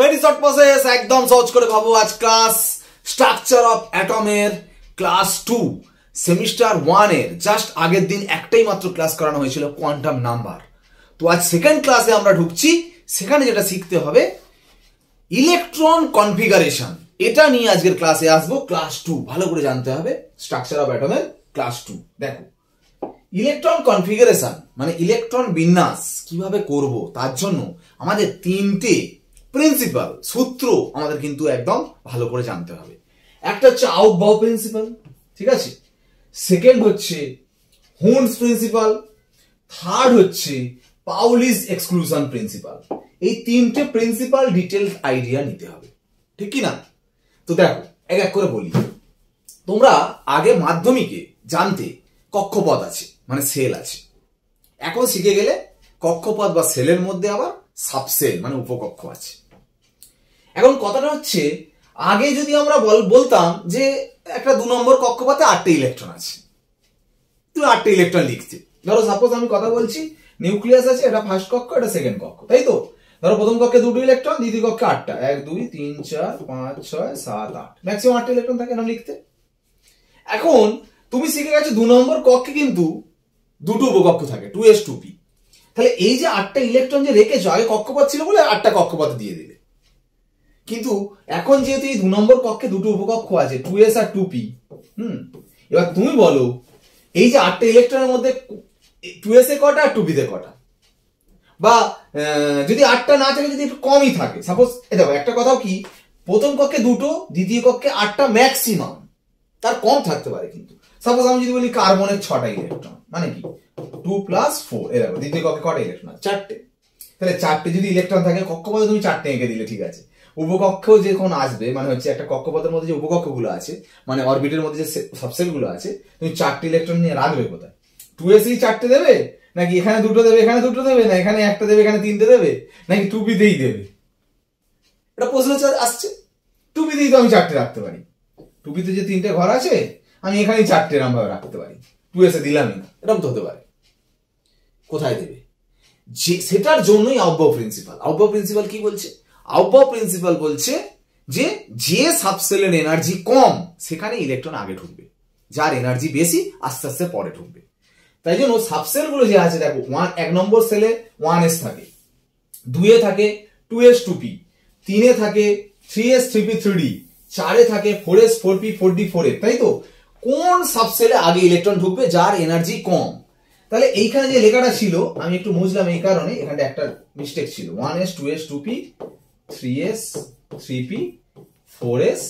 Very short process, একদম সহজ করে ভাবো। আজ ক্লাস স্ট্রাকচার অফ অ্যাটমের ক্লাস 2 সেমিস্টার 1 এর জাস্ট আগের দিন একটাই মাত্র ক্লাস করানো হয়েছিল, কোয়ান্টাম নাম্বার। তো আজ সেকেন্ড ক্লাসে আমরা ঢুকছি, সেখানে যেটা শিখতে হবে ইলেকট্রন কনফিগারেশন, এটা নিয়ে আজকের ক্লাসে আসবো। ক্লাস 2 ভালো করে জানতে হবে, স্ট্রাকচার অফ অ্যাটমের ক্লাস 2। দেখো, ইলেকট্রন কনফিগারেশন মানে ইলেকট্রন বিন্যাস কিভাবে করব, তার জন্য আমাদের তিনটে প্রিন্সিপাল সূত্র আমাদের কিন্তু একদম ভালো করে জানতে হবে। একটা হচ্ছে আউটবাউ প্রিন্সিপাল, ঠিক আছে। সেকেন্ড হচ্ছে হুন্ডস প্রিন্সিপাল, থার্ড হচ্ছে পাউলিস এক্সক্লুশন প্রিন্সিপাল। এই তিনটে প্রিন্সিপাল ডিটেলস আইডিয়া নিতে হবে, ঠিক কি না? তো দেখো এক এক করে বলি। তোমরা আগে মাধ্যমিকে জানতে কক্ষপথ আছে মানে সেল আছে, এখন শিখে গেলে কক্ষপথ বা সেলের মধ্যে আবার সাবসেল মানে উপকক্ষ আছে। এখন কথাটা হচ্ছে, আগে যদি আমরা বলতাম যে একটা 2 নম্বর কক্ষপথে 8টে ইলেকট্রন আছে, তুমি 8টে ইলেকট্রন লিখতে। ধরো সাপোজ আমি কথা বলছি, নিউক্লিয়াস আছে, এটা ফার্স্ট কক্ষ, এটা সেকেন্ড কক্ষ, তাই তো? ধরো প্রথম কক্ষে 2টো ইলেকট্রন, দ্বিতীয় কক্ষে 8টা, 1 2 3 4 5 6 7 8, ম্যাক্সিমাম 8টা ইলেকট্রন থাকে না লিখতে। এখন তুমি শিখে গেছো 2 নম্বর কক্ষে কিন্তু 2টো উপকক্ষ থাকে, 2s 2p। তাহলে এই যে 8টা ইলেকট্রন যে রেখেছো, আগে কক্ষপথ ছিল বলে 8টা কক্ষপথ দিয়ে দিলে, কিন্তু এখন যেহেতু এই 2 নম্বর কক্ষে 2টো উপকক্ষ আছে, 2s আর 2p, এবার তুমি বলো এই যে 8টা ইলেকট্রনের মধ্যে 2s এ কটা আর 2p তে কটা? বা যদি 8টা না থাকে, যদি একটু কমই থাকে, সাপোজ দেখো একটা কথাও কি, প্রথম কক্ষে 2টো, দ্বিতীয় কক্ষে 8টা ম্যাক্সিমাম, তার কম থাকতে পারে। কিন্তু সাপোজ আমি যদি বলি কার্বনের 6টা ইলেকট্রন, মানে কি 2 + 4, এ দেখো দ্বিতীয় কক্ষে কটা ইলেকট্রন আছে? 4টে। তাহলে 4টে যদি ইলেকট্রন থাকে, কক্ষপথে তুমি 4টে এঁকে দিলে, ঠিক আছে। উপকক্ষ যখন আসবে, মানে হচ্ছে একটা কক্ষপথের মধ্যে যে উপকক্ষগুলো আছে, মানে অরবিটের মধ্যে যে সাবসেলগুলো আছে, তুমি 4টে ইলেকট্রন নিয়ে রাখবে কোথায়? 2s এই 4টে দেবে, নাকি এখানে 2টো দেবে, এখানে 2টো দেবে, না এখানে 1টা দেবে, এখানে 3টে দেবে, নাকি 2p তেই দেবে? এটা প্রশ্ন আসছে। 2p তেই তো আমি 4টে রাখতে পারি, 2p তে যে 3টে ঘর আছে, আমি এখানেই 4টে এরকম ভাবে রাখতে পারি, 2s এ দিলামই না, এরকম তো হতে পারে। কোথায় দেবে? যে সেটার জন্যই আউটবাউ প্রিন্সিপাল। আউটবাউ প্রিন্সিপাল কি বলছে? আউটবাউ প্রিন্সিপাল বলছে যে যে সাবসেলের এনার্জি কম সেখানে ইলেকট্রন আগে ঢুকবে, যার এনার্জি বেশি আস্তে আস্তে পরে ঢুকবে। তাই জন্য সাবসেল গুলো যে আছে, দেখো 1 নম্বর সেলে 1s থাকে, 2 এ থাকে 2s 2p, 3 এ থাকে 3s 3p 3d, 4 এ থাকে 4s 4p 4d 4f, তাই তো? কোন সাবসেলে আগে ইলেকট্রন ঢুকবে যার এনার্জি কম? তাহলে এইখানে যে লেখাটা ছিল, আমি একটু মুছলাম এই কারণে, এখানে একটা মিস্টেক ছিল, 1s 2s 2p 3s 3p 4s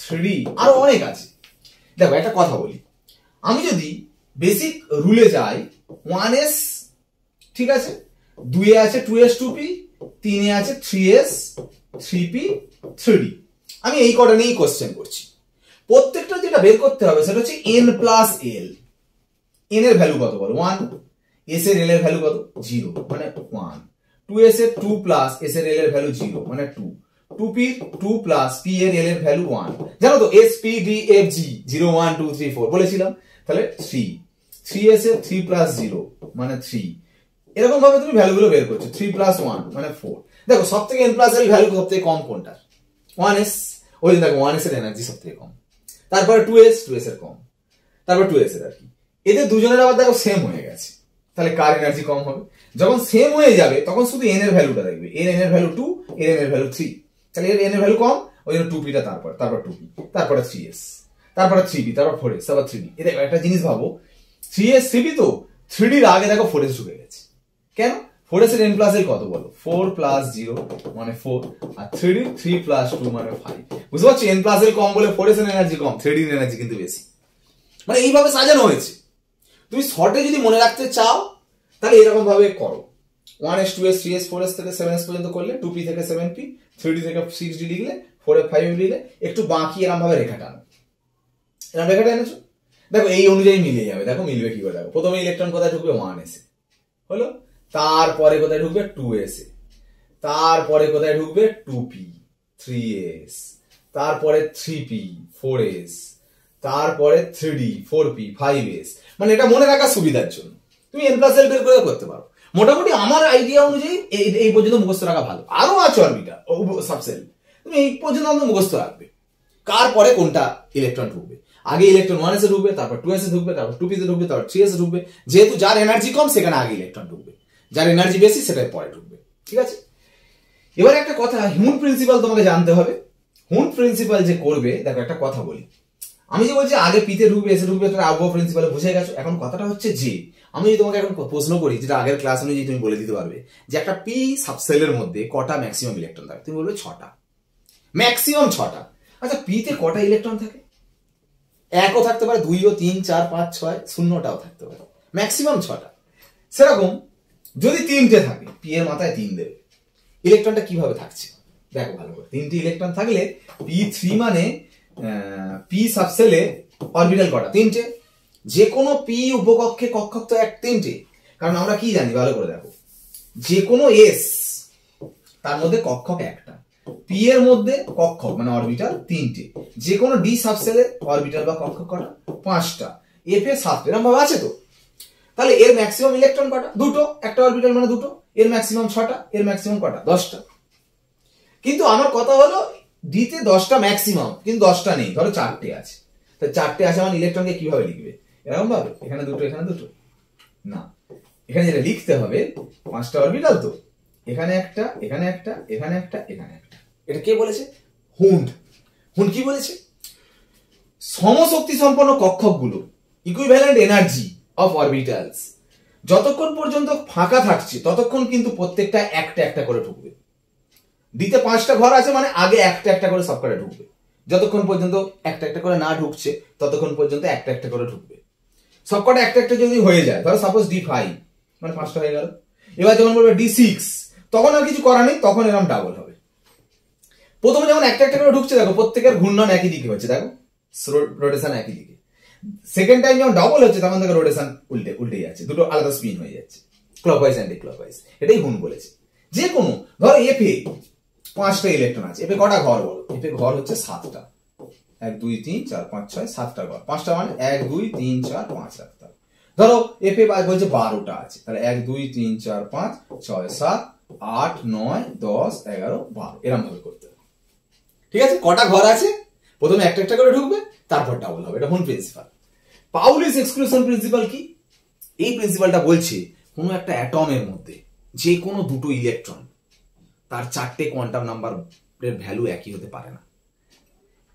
3d, আরো অনেক আছে। দেখো একটা কথা বলি, আমি যদি বেসিক রুলে যাই, 1s ঠিক আছে, 2 এ আছে 2s 2p, 3 এ আছে 3s 3p 3d, আমি এই কটা নিয়েই কোশ্চেন করছি। প্রত্যেকটা যেটা বের করতে হবে সেটা হচ্ছে n প্লাস l। n এর ভ্যালু কত বলো? 1। s এর l এর ভ্যালু কত? 0 মানে 1। 2s এর 2 প্লাস s এর l এর ভ্যালু 0 মানে 2। 2p 2 প্লাস p এর l এর ভ্যালু 1। জানো তো s p d f g 0 1 2 3 4 বলেছিলাম। তাহলে 3। 3s এর 3 প্লাস 0 মানে 3। এরকম ভাবে তুমি ভ্যালুগুলো বের করছো। 3 প্লাস 1 মানে 4। দেখো সবথেকে n প্লাস l ভ্যালু সবথেকে কম কোনটা? 1s। ওই দেখো 1s এর এনার্জি সবথেকে কম, তারপরে 2s এর কম, তারপর 2s এর আর কি। এদের দুজনের আবার দেখো সেম হয়ে গেছে, তাহলে কার এনার্জি কম হবে? যখন সেম হয়ে যাবে তখন শুধু n এর ভ্যালুটা দেখবে, n এর ভ্যালু 2, n এর ভ্যালু 3, তাহলে এর n এর ভ্যালু কম, ওই জন্য 2p টা তারপর 2p, তারপরে 3s, তারপরে 3p, তারপর 4s, তারপর 3d। এটা একটা জিনিস ভাবো, 3s 3p তো 3d এর আগে দেখো 4s ঢুকে গেছে। কেন? 4s এর n প্লাস l কত বলো? 4 প্লাস 0 মানে 4, আর 3d 3 প্লাস 2 মানে 5। বুঝতে পারছো? n প্লাস l কম বলে 4s এর এনার্জি কম, 3d এর এনার্জি কিন্তু বেশি। মানে এইভাবে সাজানো হয়েছে। তুমি শর্টে যদি মনে রাখতে চাও তাহলে এরকম ভাবে করো, 1s 2s 3s 4s থেকে 7s পর্যন্ত করলে, 2p থেকে 7p, 3d থেকে 6d লিখলে, 4f 5f লিখলে, একটু বাকি এরকম ভাবে রেখা টানো। এরকম রেখাটা এনেছো, দেখো এই অনুযায়ী মিলে যাবে। দেখো মিলবে কি করে? দেখো প্রথমে ইলেকট্রন কোথায় ঢুকবে? 1s এ, হলো। তারপরে কোথায় ঢুকবে? 2s এ। তারপরে কোথায় ঢুকবে? 2p 3s, তারপরে 3p 4s, তারপরে 3d 4p 5s। মানে এটা মনে রাখার সুবিধার জন্য তুমি n প্লাস l বের করে করতে পারো। মোটামুটি আমার আইডিয়া অনুযায়ী এই পর্যন্ত মুখস্থ রাখা ভালো। আরো আছে অরবিটাল সাবসেল, তুমি এই পর্যন্ত আমাদের মুখস্থ রাখবে কার পরে কোনটা ইলেকট্রন ঢুকবে। আগে ইলেকট্রন 1s এ ঢুকবে, তারপর 2s এ ঢুকবে, তারপর 2p তে ঢুকবে, তারপর 3s এ ঢুকবে। যেহেতু যার এনার্জি কম সেখানে আগে ইলেকট্রন ঢুকবে, যার এনার্জি বেশি সেটা পরে ঢুকবে। ঠিক আছে, এবার একটা কথা, হুন প্রিন্সিপাল তোমাকে জানতে হবে। হুন প্রিন্সিপাল যে করবে, দেখো একটা কথা বলি, আমি যে বলছি আগে পিতে ঢুকবে এসে ঢুকবে, তোমরা আবহাওয়া প্রিন্সিপালে বুঝে গেছো। এখন কথাটা হচ্ছে যে আমি যদি তোমাকে এখন প্রশ্ন করি, যেটা আগের ক্লাস অনুযায়ী তুমি বলে দিতে পারবে যে একটা পি সাবসেলের মধ্যে কটা ম্যাক্সিমাম ইলেকট্রন থাকে, তুমি বলবে 6টা, ম্যাক্সিমাম 6টা। আচ্ছা পিতে কটা ইলেকট্রন থাকে? 1ও থাকতে পারে, 2ও, 3, 4, 5, 6, 0টাও থাকতে পারে, ম্যাক্সিমাম 6টা। সেরকম যদি 3টে থাকে, পি এর মাথায় 3 দেবে, ইলেকট্রনটা কিভাবে থাকছে দেখো ভালো করে। 3টি ইলেকট্রন থাকলে p3 মানে পি সাবসেলে অরবিটাল কটা? 3টে। যে কোনো পি উপকক্ষে কক্ষক তো 3টে, কারণ আমরা কি জানি ভালো করে দেখো, যে কোনো এস তার মধ্যে কক্ষক একটা, পি এর মধ্যে কক্ষক মানে অরবিটাল 3টে, যে কোনো ডি সাবসেলে অরবিটাল বা কক্ষক কটা? 5টা, এফ এ 7টা, এরকম ভাবে আছে তো। তাহলে এর ম্যাক্সিমাম ইলেকট্রন কটা? 2টো, একটা অরবিটাল মানে 2টো, এর ম্যাক্সিমাম 6টা, এর ম্যাক্সিমাম কটা? 10টা। কিন্তু আমার কথা হলো ডিতে 10টা ম্যাক্সিমাম, কিন্তু 10টা নেই, ধরো 4টে আছে। তো 4টে আছে মানে ইলেকট্রনকে কিভাবে লিখবে? এরকম ভাবে, এখানে 2টো, এখানে 2টো না, এখানে যেটা লিখতে হবে 5টা অরবিটাল তো, এখানে একটা, এখানে একটা, এখানে একটা, এখানে একটা। এটা কে বলেছে? হুন্ড। হুন্ড কি বলেছে? সমশক্তি সম্পন্ন কক্ষকগুলো ইকুইভ্যালেন্ট এনার্জি অফ অরবিটালস যতক্ষণ পর্যন্ত ফাঁকা থাকছে ততক্ষণ কিন্তু প্রত্যেকটা একটা একটা করে ঢুকবে। ডিতে 5টা ঘর আছে মানে আগে একটা একটা করে সবকটা ঢুকবে, যতক্ষণ পর্যন্ত একটা একটা করে না ঢুকছে ততক্ষণ পর্যন্ত একটা একটা করে ঢুকবে। সবকটা একটা একটা যদি হয়ে যায়, ধরো সাপোজ D5 মানে 5টা হয়ে গেল। এবার যখন বলবে D6 তখন আর কিছু করা নেই, তখন এরকম ডাবল হবে। প্রথমে যখন একটা একটা করে ঢুকছে দেখো প্রত্যেকের ঘূর্ণন একই দিকে হচ্ছে, দেখো রোটেশন একই দিকে। সেকেন্ড টাইম যখন ডাবল হচ্ছে তখন দেখো রোটেশন উল্টে যাচ্ছে, দুটো আলাদা স্পিন হয়ে যাচ্ছে, ক্লকওয়াইজ অ্যান্টি ক্লকওয়াইজ। এটাই হুন বলেছে। যে কোনো ধরো এফে 5টা ইলেকট্রন আছে, এফে কটা ঘর বলো? এফে ঘর হচ্ছে 7টা, 1 2 3 4 5 6 7টা ঘর, 5টা মানে 1 2 3 4 5 রাখতে হবে। ধরো এফে বলছে 12টা আছে, তাহলে 1 2 3 4 5 6 7 8 9 10 11 12 এরকম ভাবে করতে হবে। ঠিক আছে, কটা ঘর আছে প্রথমে একটা একটা করে ঢুকবে, তারপর ডাবল হবে। এটা হুন প্রিন্সিপাল। পাউলিস এক্সক্লুশন প্রিন্সিপাল কি? এই প্রিন্সিপালটা বলছে কোনো একটা অ্যাটমের মধ্যে যে কোনো দুটো ইলেকট্রন তার 4টে কোয়ান্টাম নাম্বারের ভ্যালু একই হতে পারে না।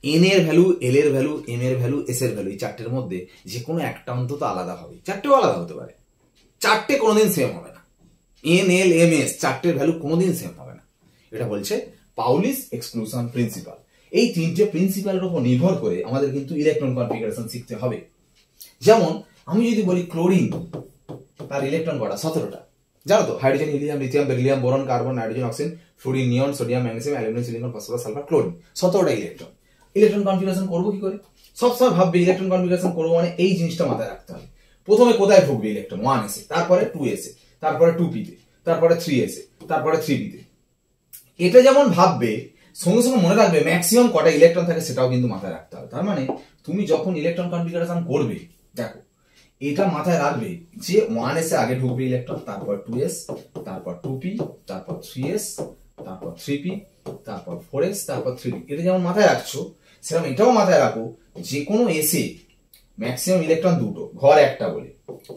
এন এর ভ্যালু, এল এর ভ্যালু, এম এর ভ্যালু, এস এর ভ্যালু, এই 4টের মধ্যে যে কোনো একটা অন্তত আলাদা হবে। 4টেও আলাদা হতে পারে, 4টে কোনোদিন সেম হবে না। এন এল এম এস 4টের ভ্যালু কোনোদিন সেম হবে না। এটা বলছে পাউলিস এক্সক্লুশন প্রিন্সিপাল। এই 3টে প্রিন্সিপালের উপর নির্ভর করে আমাদের কিন্তু ইলেকট্রন কনফিগারেশন শিখতে হবে। যেমন আমি যদি বলি ক্লোরিন, তার ইলেকট্রন কটা? 17টা। জানো তো, hydrogen, helium, lithium, beryllium, boron, carbon, nitrogen, oxygen, fluorine, neon, sodium, magnesium, aluminium, silicon, phosphorus, sulphur, chlorine, 17টা ইলেকট্রন। ইলেকট্রন কনফিগারেশন করবো কি করে? সবসময় ভাববে ইলেকট্রন কনফিগারেশন করবো মানে এই জিনিসটা মাথায় রাখতে হবে। প্রথমে কোথায় ঢুকবে ইলেকট্রন? 1s এ, তারপরে 2s এ, তারপরে 2p তে, তারপরে 3s এ, তারপরে 3p তে। এটা যেমন ভাববে, সঙ্গে সঙ্গে মনে রাখবে ম্যাক্সিমাম কটা ইলেকট্রন থাকে সেটাও কিন্তু মাথায় রাখতে হবে। তার মানে তুমি যখন ইলেকট্রন কনফিগারেশন করবে, দেখো এটা মাথায় রাখবে যে 1s এ আগে ঢুকবে ইলেকট্রন, তারপর 2s, তারপর 2p, তারপর 3s, তারপর 3p, তারপর 4s, তারপর 3p। এটা যেমন মাথায় রাখছো সেরকম এটাও মাথায় রাখো যে কোনো এসে ম্যাক্সিমাম ইলেকট্রন 2টো, ঘর একটা বলে।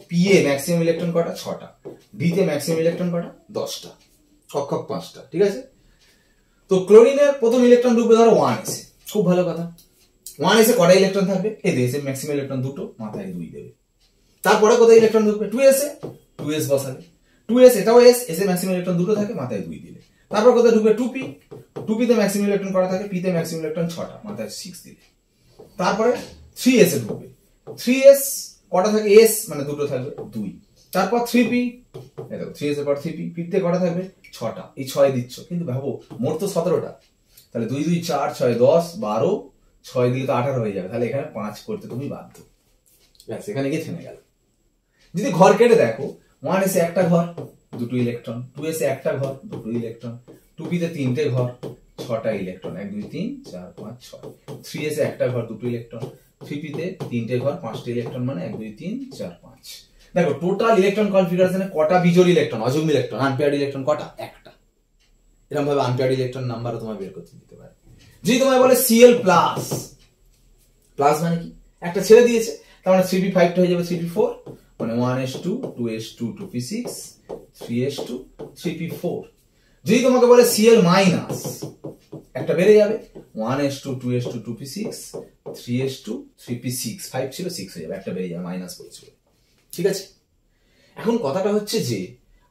পি এ ম্যাক্সিমাম ইলেকট্রন কটা? 6টা। ডি তে ম্যাক্সিমাম ইলেকট্রন কটা? 10টা, কক্ষক 5টা। ঠিক আছে, তো ক্লোরিনের প্রথম ইলেকট্রন ঢুকবে ধরো 1s এ, খুব ভালো কথা। 1s এ কটা ইলেকট্রন থাকবে? এই দেশে ম্যাক্সিমাম ইলেকট্রন 2টো, মাথায় 2 দেবে। তারপরে কোথায় ইলেকট্রন ঢুকবে? 2s এ, 2s বসাবে। 2s এটাও এস, এস এ ম্যাক্সিমাম ইলেকট্রন 2টো থাকে, মাথায় 2 দিলে। তারপর কোথায় ঢুকবে? 2p, 2p তে ম্যাক্সিমাম ইলেকট্রন কটা থাকে? p তে ম্যাক্সিমাম ইলেকট্রন 6টা, মাথায় 6 দিলে। তারপরে 3s এ ঢুকবে। 3s কটা থাকে? s মানে 2টো থাকবে, 2। তারপর 3p, এই দেখো 3s এর পর 3p, p তে কটা থাকবে? 6টা, এই 6 দিচ্ছ, কিন্তু ভাবো মোট তো 17টা, তাহলে 2 2 4 6 10 12, 6 দিলে তো 18 হয়ে যাবে, তাহলে এখানে 5 করতে তুমি বাধ্য। ব্যাস, এখানে গিয়ে থেমে গেল। যদি ঘর কেটে দেখো, 1s এ একটা ঘর, 2টো ইলেকট্রন, 2s এ একটা ঘর, 2টো ইলেকট্রন, 2p তে 3টে ঘর, 6টা ইলেকট্রন, 1 2 3 4 5 6, 3s এ একটা ঘর, 2টো ইলেকট্রন, 3p তে 3টে ঘর, 5টা ইলেকট্রন, মানে 1 2 3 4 5। দেখো টোটাল ইলেকট্রন কনফিগারেশনে কটা বিজোড় ইলেকট্রন, অযুগ্ম ইলেকট্রন, আনপেয়ার্ড ইলেকট্রন কটা? একটা। এরকম ভাবে আনপেয়ার্ড ইলেকট্রন নাম্বারও তোমায় বের করতে দিতে পারে। যদি তোমায় বলে Cl প্লাস, প্লাস মানে কি? একটা ছেড়ে দিয়েছে, তার মানে 3p5 হয়ে যাবে 3p4, মানে 1s2 2s2 2p6 3s2 3p4। যদি তোমাকে বলে Cl মাইনাস, একটা বেড়ে যাবে 1s2 2s2 2p6 3s2 3p6, 5 ছিল 6 হয়ে যাবে, একটা বেড়ে যাবে মাইনাস করেছিল। ঠিক আছে, এখন কথাটা হচ্ছে যে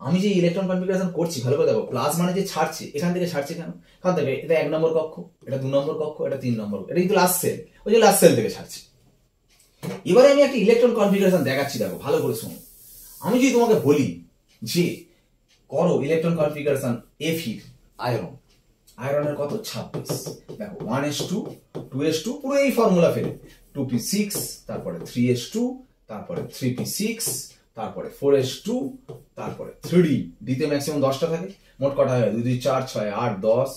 আমি যে ইলেকট্রন কনফিগারেশন করছি, ভালো করে দেখো, প্লাস মানে যে ছাড়ছে, এখান থেকে ছাড়ছে কেন? কারণ দেখো এটা 1 নম্বর কক্ষ, এটা 2 নম্বর কক্ষ, এটা 3 নম্বর, এটা কিন্তু লাস্ট সেল, ওই যে লাস্ট সেল থেকে ছাড়ছে। এবারে আমি একটা ইলেকট্রন কনফিগারেশন দেখাচ্ছি, দেখো ভালো করে শোনো। আমি যদি তোমাকে বলি যে করো ইলেকট্রন কনফিগারেশন Fe আয়রন, আয়রনের কত? 26। দেখো 1s2 2s2 পুরো এই ফর্মুলা ফেলে 2p6, তারপরে 3s2, তারপরে 3p6, তারপরে 4s2, তারপরে 3d, ডিতে ম্যাক্সিমাম 10টা থাকে। মোট কটা হয়? 2 2 4 6 8 10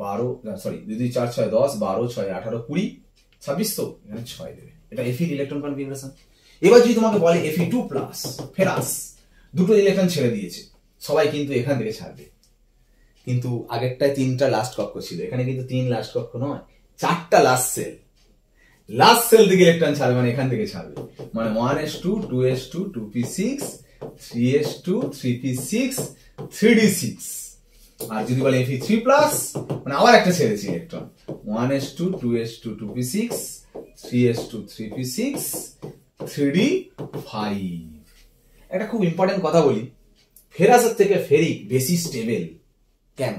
12, সরি 2 2 4 6 10 12 6 18 20 26, তো এখানে 6 দেবে। এটা Fe ইলেকট্রন কনফিগারেশন। এবার যদি তোমাকে বলে Fe2 প্লাস, ফেরাস, দুটো ইলেকট্রন ছেড়ে দিয়েছে, সবাই কিন্তু এখান থেকে ছাড়বে। কিন্তু আগেরটায় 3টা লাস্ট কক্ষ ছিল, এখানে কিন্তু 3 লাস্ট কক্ষ নয়, 4টা লাস্ট সেল। লাস্ট সেল থেকে ইলেকট্রন ছাড়বে, মানে এখান থেকে ছাড়বে, মানে 1s2 2s2 2p6 3s2 3p6 3d6। আর যদি বলে Fe3 প্লাস, মানে আবার একটা ছেড়েছি electron, 1s2 2s2 2p6 3s2 3p6 3d5। একটা খুব ইম্পর্টেন্ট কথা বলি, ফেরাসের থেকে ফেরিক বেশি স্টেবল। কেন?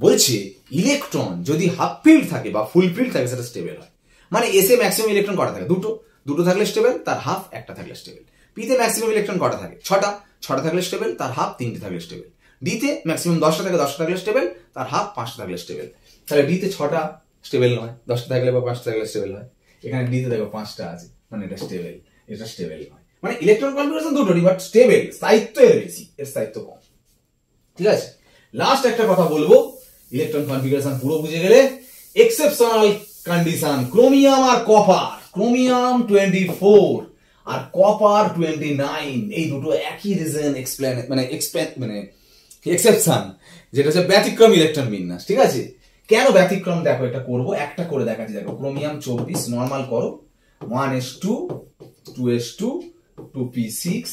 বলছে ইলেকট্রন যদি হাফ ফিল্ড থাকে বা ফুল ফিল্ড থাকে সেটা স্টেবল হয়। মানে এসে ম্যাক্সিমাম ইলেকট্রন কটা থাকে? দুটো, দুটো থাকলে স্টেবল, তার হাফ একটা থাকলে স্টেবল। পিতে ম্যাক্সিমাম ইলেকট্রন কটা থাকে? 6টা, 6টা থাকলে স্টেবল, তার হাফ 3টে থাকলে স্টেবল। ডিতে ম্যাক্সিমাম 10টা থাকে, 10টা থাকলে স্টেবল, তার হাফ 5টা থাকলে স্টেবল। তাহলে ডিতে 6টা স্টেবল নয়, 10টা থাকলে বা 5টা থাকলে স্টেবল হয়। এখানে ডিতে দেখো 5টা আছে, মানে এটা স্টেবল, এটা স্টেবল নয়। মানে ইলেকট্রন কনফিগারেশন দুটোরই, বাট স্টেবল, স্থায়িত্ব এর বেশি, এর স্থায়িত্ব কম। ঠিক আছে, লাস্ট একটা কথা বলবো, ইলেকট্রন কনফিগারেশন পুরো বুঝে গেলে এক্সেপশনাল কন্ডিশন, ক্রোমিয়াম আর কপার, ক্রোমিয়াম 24 আর কপার 29, এই দুটো একই রিজন এক্সপ্লেন, মানে এক্সেপশন, যেটা হচ্ছে ব্যতিক্রম ইলেকট্রন বিন্যাস। ঠিক আছে, কেন ব্যতিক্রম? দেখো এটা করবো, একটা করে দেখাচ্ছি। দেখো ক্রোমিয়াম 24 নর্মাল করো, 1s2 2s2 2p6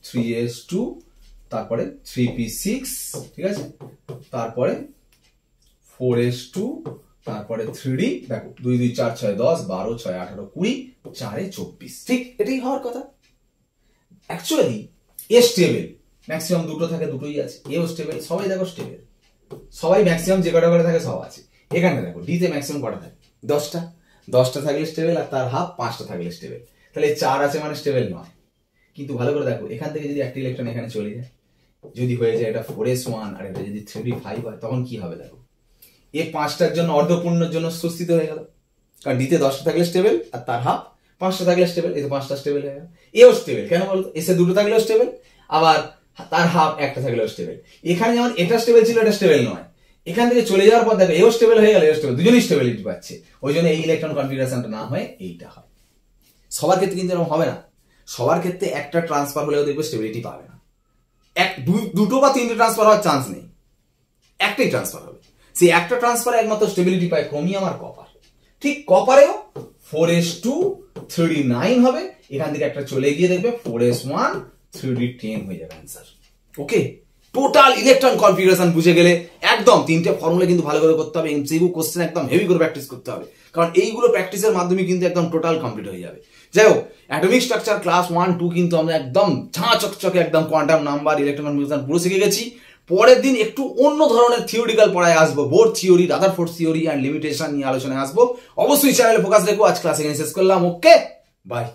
3s2, তারপরে 3p6, ঠিক আছে, তারপরে 4s2, তারপরে 3d, দেখো 2 2 4 6 10 12 6 18 20 4 24, ঠিক এটাই হওয়ার কথা। অ্যাকচুয়ালি এ স্টেবল, ম্যাক্সিমাম দুটো থাকে, দুটোই আছে। এও স্টেবল, সবাই দেখো স্টেবল, সবাই ম্যাক্সিমাম যে কটা করে থাকে সব আছে। এখানে দেখো ডিতে ম্যাক্সিমাম কটা থাকে? 10টা, 10টা থাকলে স্টেবল, আর তার হাফ 5টা থাকলে স্টেবল। তাহলে 4 আছে মানে স্টেবল নয়। কিন্তু ভালো করে দেখো, এখান থেকে যদি একটা ইলেকট্রন এখানে চলে যায়, যদি হয়ে যায় এটা 4s1 আর এটা যদি 3d5 হয়, তখন কি হবে? দেখো এ 5টার জন্য অর্ধপূর্ণের জন্য সুস্থিত হয়ে গেল, কারণ ডিতে 10টা থাকলে স্টেবল আর তার হাফ 5টা থাকলে স্টেবল, এই তো 5টা স্টেবল হয়ে গেল। এও স্টেবল, কেন বলতো? এসে দুটো থাকলেও স্টেবল, আবার তার হাফ একটা থাকলেও স্টেবল। এখানে যেমন এটা স্টেবল ছিল, এটা স্টেবল নয়, এখান থেকে চলে যাওয়ার পর দেখো এও স্টেবল হয়ে গেল, এও স্টেবল, দুজনই স্টেবিলিটি পাচ্ছে। ওই জন্য এই ইলেকট্রন কনফিগারেশনটা না হয় এইটা হয়। সবার ক্ষেত্রে কিন্তু এরকম হবে না, সবার ক্ষেত্রে একটা ট্রান্সফার হলেও দেখবে স্টেবিলিটি পাবে না। দুটো বা 3টে ট্রান্সফার হওয়ার চান্স নেই, একটাই ট্রান্সফার হবে। সেই একটা ট্রান্সফারে একমাত্র স্টেবিলিটি পায় ক্রোমিয়াম আর কপার। ঠিক কপারেও 4s2 3d9 হবে, এখান থেকে একটা চলে গিয়ে দেখবে 4s1 3d10 হয়ে যাবে অ্যান্সার। ওকে, টোটাল ইলেকট্রন কনফিগারেশন বুঝে গেলে একদম 3টে ফর্মুলা কিন্তু ভালো করে করতে হবে, এমসিকিউ কোশ্চেন একদম হেভি করে প্র্যাকটিস করতে হবে, কারণ এইগুলো প্র্যাকটিসের মাধ্যমে কিন্তু একদম টোটাল কমপ্লিট হয়ে যাবে। যাই হোক, অ্যাটমিক স্ট্রাকচার ক্লাস 1 2 কিন্তু আমরা একদম ঝাঁ চকচকে একদম কোয়ান্টাম নাম্বার, ইলেকট্রন কনফিগারেশন পুরো শিখে গেছি। পরের দিন একটু অন্য ধরনের থিওরিটিক্যাল পড়ায় আসবো, Bohr theory, Rutherford theory and limitation নিয়ে আলোচনায় আসবো। অবশ্যই চ্যানেলে ফোকাস রেখো। আজ ক্লাস এখানে শেষ করলাম। ওকে, বাই।